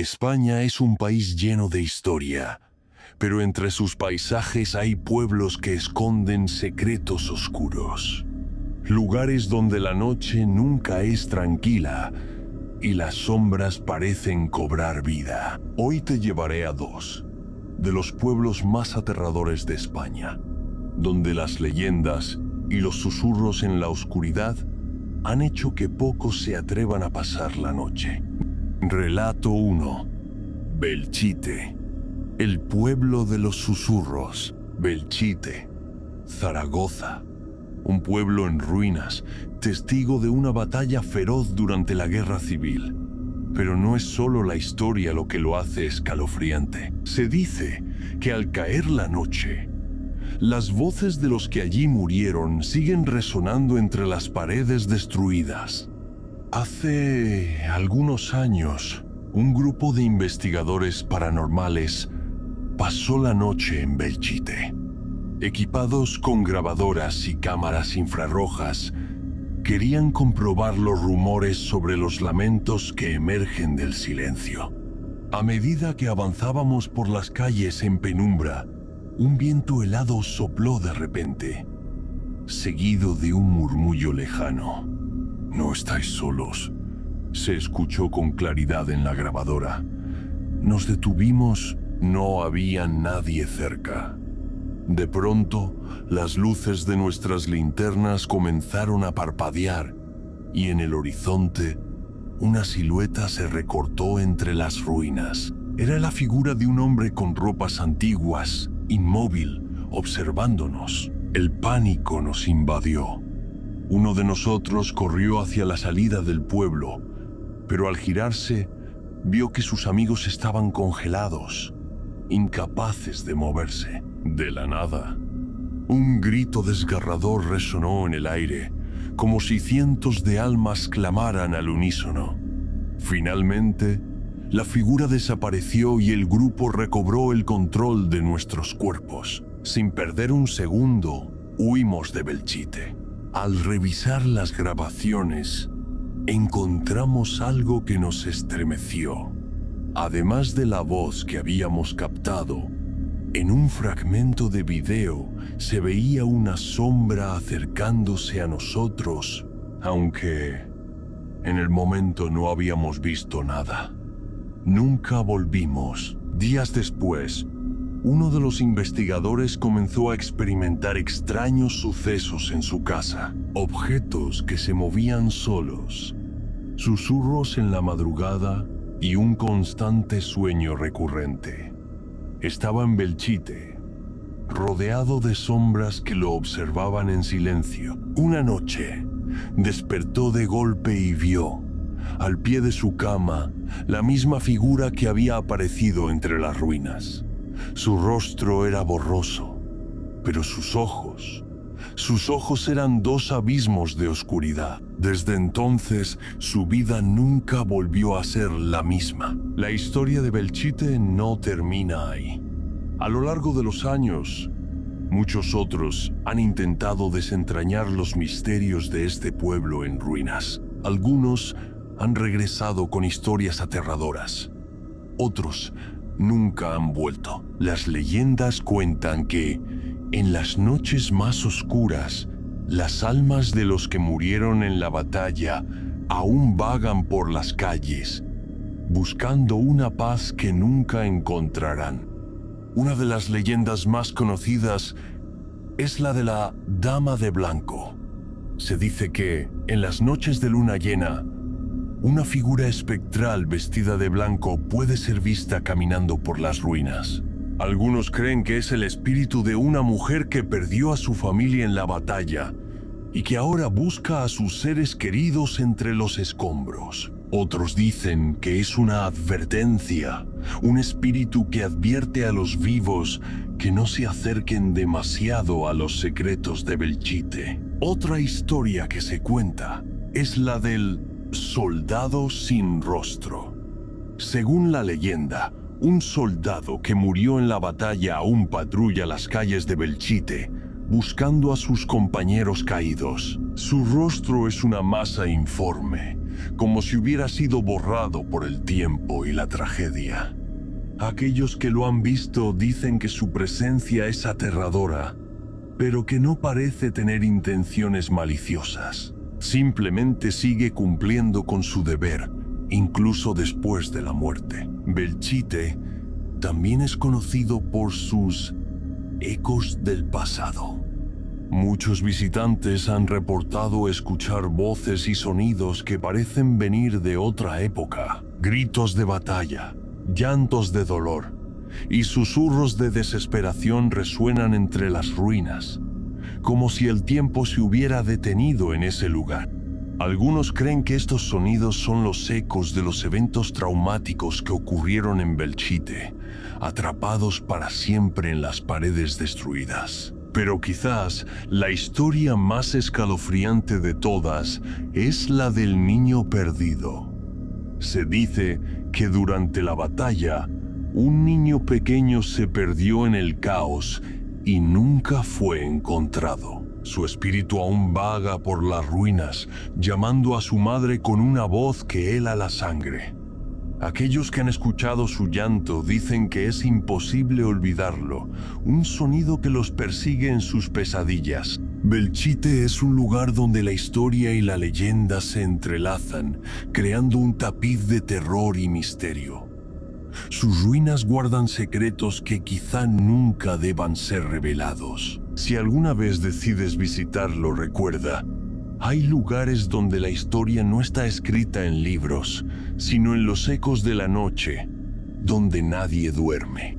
España es un país lleno de historia, pero entre sus paisajes hay pueblos que esconden secretos oscuros. Lugares donde la noche nunca es tranquila y las sombras parecen cobrar vida. Hoy te llevaré a dos de los pueblos más aterradores de España, donde las leyendas y los susurros en la oscuridad han hecho que pocos se atrevan a pasar la noche. Relato 1. Belchite, el pueblo de los susurros. Belchite, Zaragoza, un pueblo en ruinas, testigo de una batalla feroz durante la Guerra Civil. Pero no es solo la historia lo que lo hace escalofriante. Se dice que al caer la noche, las voces de los que allí murieron siguen resonando entre las paredes destruidas. Hace algunos años, un grupo de investigadores paranormales pasó la noche en Belchite. Equipados con grabadoras y cámaras infrarrojas, querían comprobar los rumores sobre los lamentos que emergen del silencio. A medida que avanzábamos por las calles en penumbra, un viento helado sopló de repente, seguido de un murmullo lejano. «No estáis solos», se escuchó con claridad en la grabadora. Nos detuvimos, no había nadie cerca. De pronto, las luces de nuestras linternas comenzaron a parpadear y en el horizonte, una silueta se recortó entre las ruinas. Era la figura de un hombre con ropas antiguas, inmóvil, observándonos. El pánico nos invadió. Uno de nosotros corrió hacia la salida del pueblo, pero al girarse, vio que sus amigos estaban congelados, incapaces de moverse. De la nada, un grito desgarrador resonó en el aire, como si cientos de almas clamaran al unísono. Finalmente, la figura desapareció y el grupo recobró el control de nuestros cuerpos. Sin perder un segundo, huimos de Belchite. Al revisar las grabaciones, encontramos algo que nos estremeció. Además de la voz que habíamos captado, en un fragmento de video se veía una sombra acercándose a nosotros, aunque en el momento no habíamos visto nada. Nunca volvimos. Días después, uno de los investigadores comenzó a experimentar extraños sucesos en su casa. Objetos que se movían solos, susurros en la madrugada y un constante sueño recurrente. Estaba en Belchite, rodeado de sombras que lo observaban en silencio. Una noche, despertó de golpe y vio, al pie de su cama, la misma figura que había aparecido entre las ruinas. Su rostro era borroso, pero sus ojos eran dos abismos de oscuridad. Desde entonces, su vida nunca volvió a ser la misma. La historia de Belchite no termina ahí. A lo largo de los años, muchos otros han intentado desentrañar los misterios de este pueblo en ruinas. Algunos han regresado con historias aterradoras. Otros nunca han vuelto. Las leyendas cuentan que, en las noches más oscuras, las almas de los que murieron en la batalla aún vagan por las calles, buscando una paz que nunca encontrarán. Una de las leyendas más conocidas es la de la Dama de Blanco. Se dice que, en las noches de luna llena, una figura espectral vestida de blanco puede ser vista caminando por las ruinas. Algunos creen que es el espíritu de una mujer que perdió a su familia en la batalla y que ahora busca a sus seres queridos entre los escombros. Otros dicen que es una advertencia, un espíritu que advierte a los vivos que no se acerquen demasiado a los secretos de Belchite. Otra historia que se cuenta es la del soldado sin rostro. Según la leyenda, un soldado que murió en la batalla aún patrulla las calles de Belchite, buscando a sus compañeros caídos. Su rostro es una masa informe, como si hubiera sido borrado por el tiempo y la tragedia. Aquellos que lo han visto dicen que su presencia es aterradora, pero que no parece tener intenciones maliciosas. Simplemente sigue cumpliendo con su deber, incluso después de la muerte. Belchite también es conocido por sus ecos del pasado. Muchos visitantes han reportado escuchar voces y sonidos que parecen venir de otra época, gritos de batalla, llantos de dolor y susurros de desesperación resuenan entre las ruinas, como si el tiempo se hubiera detenido en ese lugar. Algunos creen que estos sonidos son los ecos de los eventos traumáticos que ocurrieron en Belchite, atrapados para siempre en las paredes destruidas. Pero quizás la historia más escalofriante de todas es la del niño perdido. Se dice que durante la batalla, un niño pequeño se perdió en el caos y nunca fue encontrado. Su espíritu aún vaga por las ruinas, llamando a su madre con una voz que hela la sangre. Aquellos que han escuchado su llanto dicen que es imposible olvidarlo, un sonido que los persigue en sus pesadillas. Belchite es un lugar donde la historia y la leyenda se entrelazan, creando un tapiz de terror y misterio. Sus ruinas guardan secretos que quizá nunca deban ser revelados. Si alguna vez decides visitarlo, recuerda, hay lugares donde la historia no está escrita en libros, sino en los ecos de la noche, donde nadie duerme.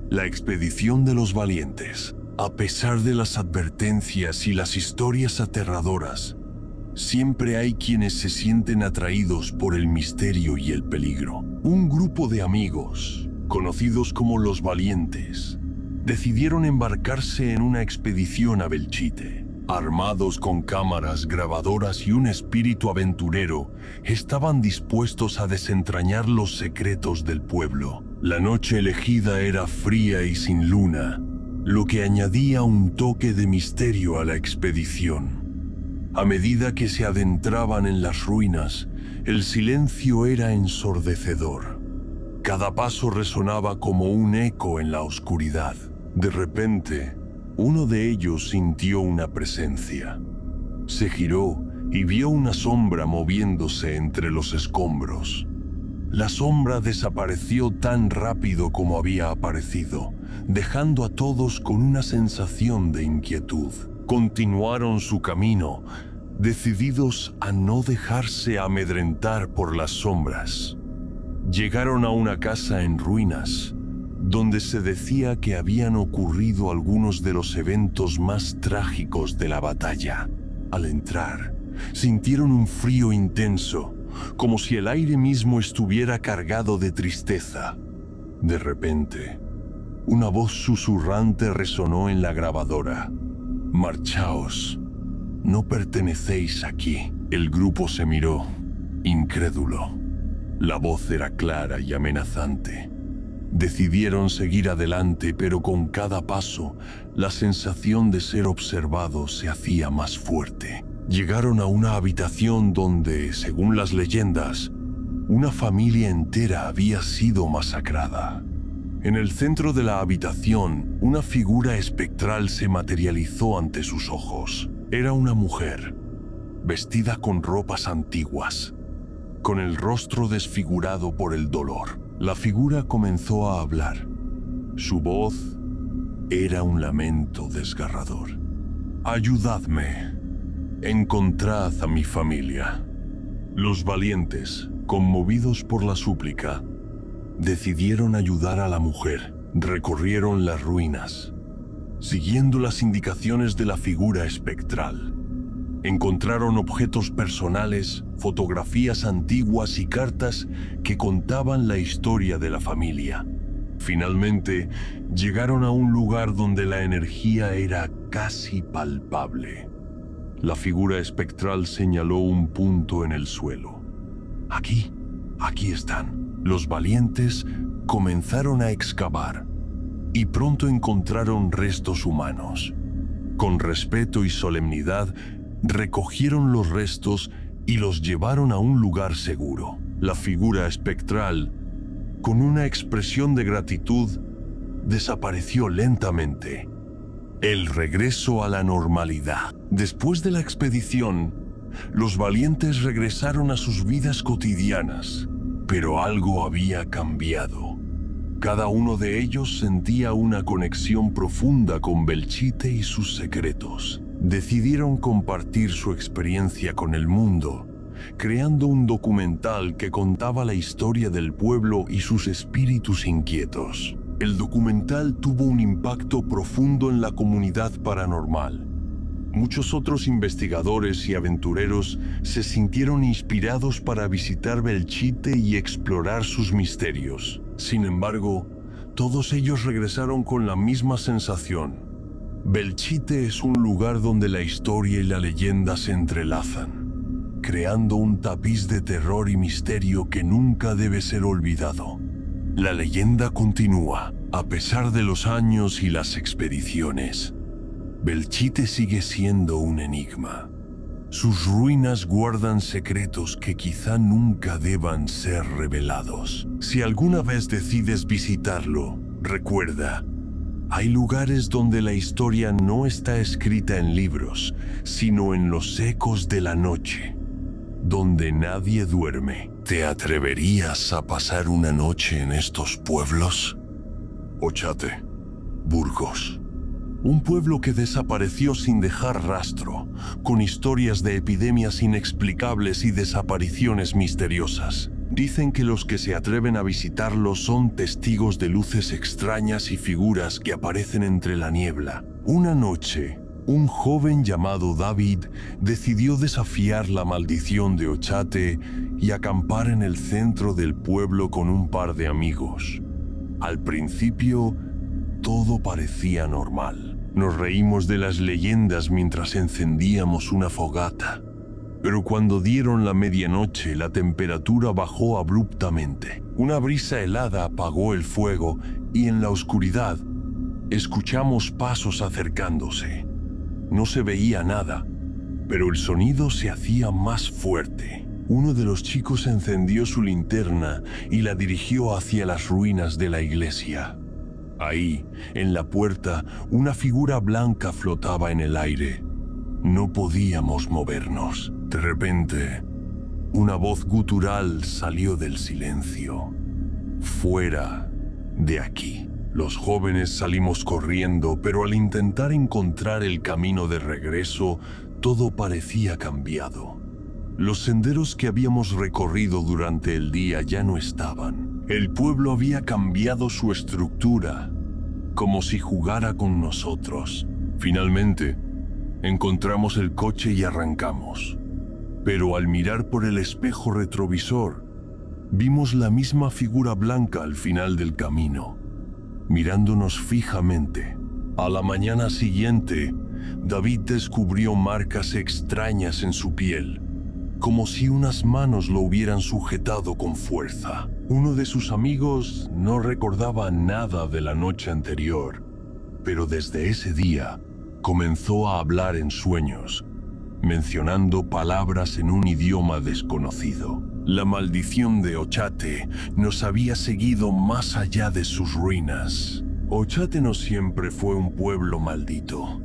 La expedición de los valientes, a pesar de las advertencias y las historias aterradoras, siempre hay quienes se sienten atraídos por el misterio y el peligro. Un grupo de amigos, conocidos como los valientes, decidieron embarcarse en una expedición a Belchite. Armados con cámaras, grabadoras y un espíritu aventurero, estaban dispuestos a desentrañar los secretos del pueblo. La noche elegida era fría y sin luna, lo que añadía un toque de misterio a la expedición. A medida que se adentraban en las ruinas, el silencio era ensordecedor. Cada paso resonaba como un eco en la oscuridad. De repente, uno de ellos sintió una presencia. Se giró y vio una sombra moviéndose entre los escombros. La sombra desapareció tan rápido como había aparecido, dejando a todos con una sensación de inquietud. Continuaron su camino, decididos a no dejarse amedrentar por las sombras. Llegaron a una casa en ruinas, donde se decía que habían ocurrido algunos de los eventos más trágicos de la batalla. Al entrar, sintieron un frío intenso, como si el aire mismo estuviera cargado de tristeza. De repente, una voz susurrante resonó en la grabadora. «Marchaos, no pertenecéis aquí». El grupo se miró, incrédulo. La voz era clara y amenazante. Decidieron seguir adelante, pero con cada paso, la sensación de ser observados se hacía más fuerte. Llegaron a una habitación donde, según las leyendas, una familia entera había sido masacrada. En el centro de la habitación, una figura espectral se materializó ante sus ojos. Era una mujer, vestida con ropas antiguas, con el rostro desfigurado por el dolor. La figura comenzó a hablar. Su voz era un lamento desgarrador. «Ayudadme. Encontrad a mi familia». Los valientes, conmovidos por la súplica, decidieron ayudar a la mujer. Recorrieron las ruinas, siguiendo las indicaciones de la figura espectral. Encontraron objetos personales, fotografías antiguas y cartas que contaban la historia de la familia. Finalmente, llegaron a un lugar donde la energía era casi palpable. La figura espectral señaló un punto en el suelo. «Aquí están». Los valientes comenzaron a excavar y pronto encontraron restos humanos. Con respeto y solemnidad, recogieron los restos y los llevaron a un lugar seguro. La figura espectral, con una expresión de gratitud, desapareció lentamente. El regreso a la normalidad. Después de la expedición, los valientes regresaron a sus vidas cotidianas, pero algo había cambiado. Cada uno de ellos sentía una conexión profunda con Belchite y sus secretos. Decidieron compartir su experiencia con el mundo, creando un documental que contaba la historia del pueblo y sus espíritus inquietos. El documental tuvo un impacto profundo en la comunidad paranormal. Muchos otros investigadores y aventureros se sintieron inspirados para visitar Belchite y explorar sus misterios. Sin embargo, todos ellos regresaron con la misma sensación. Belchite es un lugar donde la historia y la leyenda se entrelazan, creando un tapiz de terror y misterio que nunca debe ser olvidado. La leyenda continúa, a pesar de los años y las expediciones. Belchite sigue siendo un enigma. Sus ruinas guardan secretos que quizá nunca deban ser revelados. Si alguna vez decides visitarlo, recuerda, hay lugares donde la historia no está escrita en libros, sino en los ecos de la noche, donde nadie duerme. ¿Te atreverías a pasar una noche en estos pueblos? Ochate, Burgos. Un pueblo que desapareció sin dejar rastro, con historias de epidemias inexplicables y desapariciones misteriosas. Dicen que los que se atreven a visitarlo son testigos de luces extrañas y figuras que aparecen entre la niebla. Una noche, un joven llamado David decidió desafiar la maldición de Ochate y acampar en el centro del pueblo con un par de amigos. Al principio, todo parecía normal. Nos reímos de las leyendas mientras encendíamos una fogata. Pero cuando dieron la medianoche, la temperatura bajó abruptamente. Una brisa helada apagó el fuego y en la oscuridad escuchamos pasos acercándose. No se veía nada, pero el sonido se hacía más fuerte. Uno de los chicos encendió su linterna y la dirigió hacia las ruinas de la iglesia. Ahí, en la puerta, una figura blanca flotaba en el aire. No podíamos movernos. De repente, una voz gutural salió del silencio. «Fuera de aquí». Los jóvenes salimos corriendo, pero al intentar encontrar el camino de regreso, todo parecía cambiado. Los senderos que habíamos recorrido durante el día ya no estaban. El pueblo había cambiado su estructura, como si jugara con nosotros. Finalmente, encontramos el coche y arrancamos. Pero al mirar por el espejo retrovisor, vimos la misma figura blanca al final del camino, mirándonos fijamente. A la mañana siguiente, David descubrió marcas extrañas en su piel, como si unas manos lo hubieran sujetado con fuerza. Uno de sus amigos no recordaba nada de la noche anterior, pero desde ese día comenzó a hablar en sueños, mencionando palabras en un idioma desconocido. La maldición de Ochate nos había seguido más allá de sus ruinas. Ochate no siempre fue un pueblo maldito.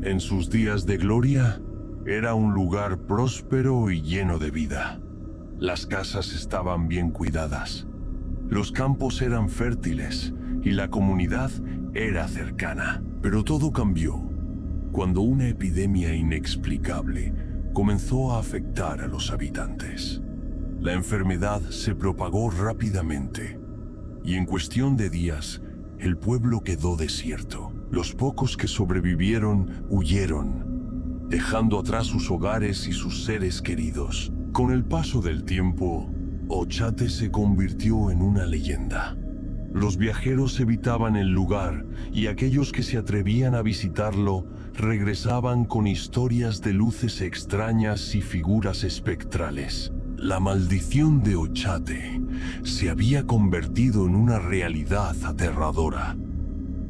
En sus días de gloria, era un lugar próspero y lleno de vida. Las casas estaban bien cuidadas, los campos eran fértiles y la comunidad era cercana. Pero todo cambió cuando una epidemia inexplicable comenzó a afectar a los habitantes. La enfermedad se propagó rápidamente y en cuestión de días el pueblo quedó desierto. Los pocos que sobrevivieron huyeron, dejando atrás sus hogares y sus seres queridos. Con el paso del tiempo, Ochate se convirtió en una leyenda. Los viajeros evitaban el lugar y aquellos que se atrevían a visitarlo regresaban con historias de luces extrañas y figuras espectrales. La maldición de Ochate se había convertido en una realidad aterradora.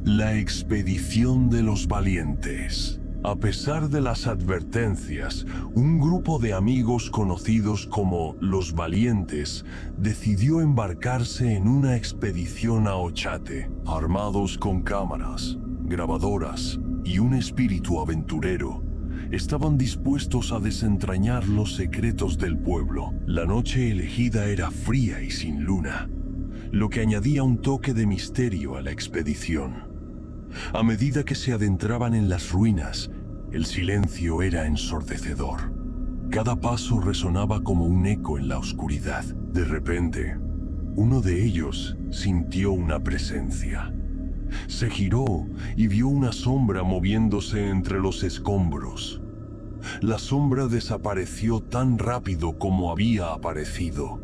La expedición de los valientes. A pesar de las advertencias, un grupo de amigos conocidos como los Valientes decidió embarcarse en una expedición a Ochate, armados con cámaras, grabadoras y un espíritu aventurero. Estaban dispuestos a desentrañar los secretos del pueblo. La noche elegida era fría y sin luna, lo que añadía un toque de misterio a la expedición. A medida que se adentraban en las ruinas, el silencio era ensordecedor. Cada paso resonaba como un eco en la oscuridad. De repente, uno de ellos sintió una presencia. Se giró y vio una sombra moviéndose entre los escombros. La sombra desapareció tan rápido como había aparecido,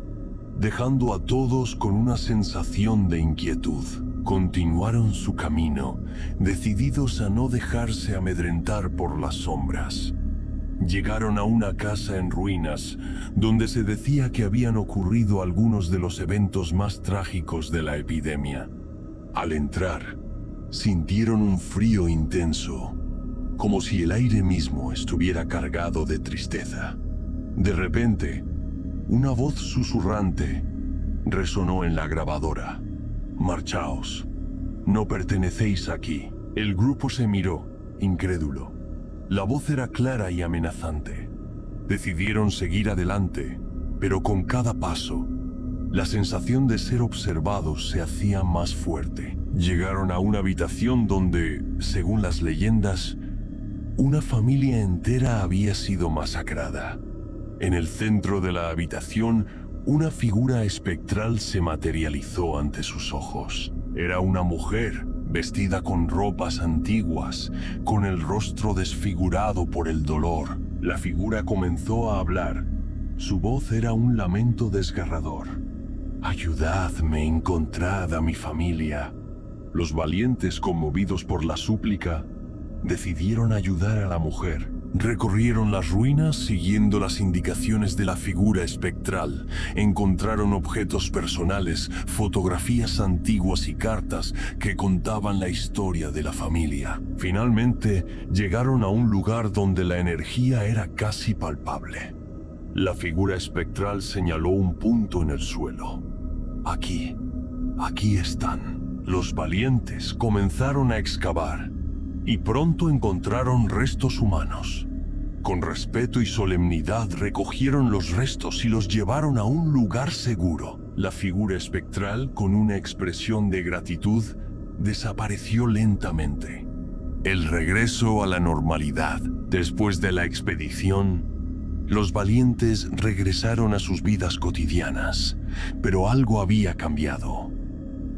dejando a todos con una sensación de inquietud. Continuaron su camino, decididos a no dejarse amedrentar por las sombras. Llegaron a una casa en ruinas, donde se decía que habían ocurrido algunos de los eventos más trágicos de la epidemia. Al entrar, sintieron un frío intenso, como si el aire mismo estuviera cargado de tristeza. De repente, una voz susurrante resonó en la grabadora. «Marchaos, no pertenecéis aquí». El grupo se miró, incrédulo. La voz era clara y amenazante. Decidieron seguir adelante, pero con cada paso, la sensación de ser observados se hacía más fuerte. Llegaron a una habitación donde, según las leyendas, una familia entera había sido masacrada. En el centro de la habitación, una figura espectral se materializó ante sus ojos. Era una mujer, vestida con ropas antiguas, con el rostro desfigurado por el dolor. La figura comenzó a hablar. Su voz era un lamento desgarrador. «Ayudadme, encontrad a mi familia». Los valientes, conmovidos por la súplica, decidieron ayudar a la mujer. Recorrieron las ruinas siguiendo las indicaciones de la figura espectral. Encontraron objetos personales, fotografías antiguas y cartas que contaban la historia de la familia. Finalmente, llegaron a un lugar donde la energía era casi palpable. La figura espectral señaló un punto en el suelo. «Aquí están». Los valientes comenzaron a excavar y pronto encontraron restos humanos. Con respeto y solemnidad recogieron los restos y los llevaron a un lugar seguro. La figura espectral, con una expresión de gratitud, desapareció lentamente. El regreso a la normalidad. Después de la expedición, los valientes regresaron a sus vidas cotidianas, pero algo había cambiado.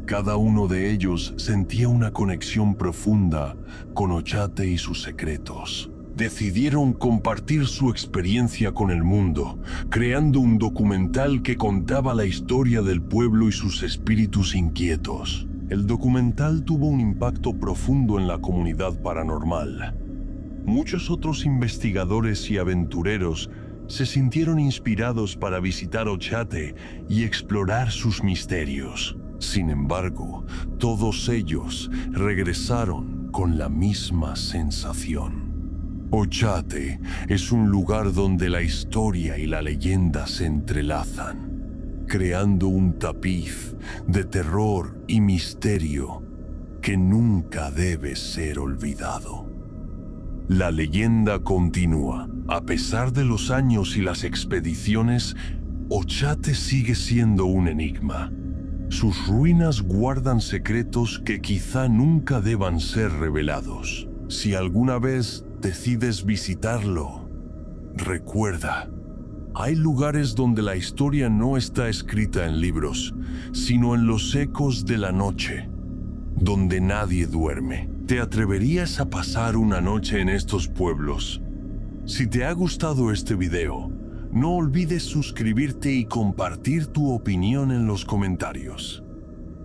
Cada uno de ellos sentía una conexión profunda con Ochate y sus secretos. Decidieron compartir su experiencia con el mundo, creando un documental que contaba la historia del pueblo y sus espíritus inquietos. El documental tuvo un impacto profundo en la comunidad paranormal. Muchos otros investigadores y aventureros se sintieron inspirados para visitar Ochate y explorar sus misterios. Sin embargo, todos ellos regresaron con la misma sensación. Ochate es un lugar donde la historia y la leyenda se entrelazan, creando un tapiz de terror y misterio que nunca debe ser olvidado. La leyenda continúa. A pesar de los años y las expediciones, Ochate sigue siendo un enigma. Sus ruinas guardan secretos que quizá nunca deban ser revelados. Si alguna vez decides visitarlo, recuerda, hay lugares donde la historia no está escrita en libros, sino en los ecos de la noche, donde nadie duerme. ¿Te atreverías a pasar una noche en estos pueblos? Si te ha gustado este video, no olvides suscribirte y compartir tu opinión en los comentarios.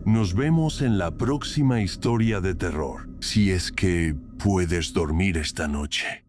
Nos vemos en la próxima historia de terror, si es que puedes dormir esta noche.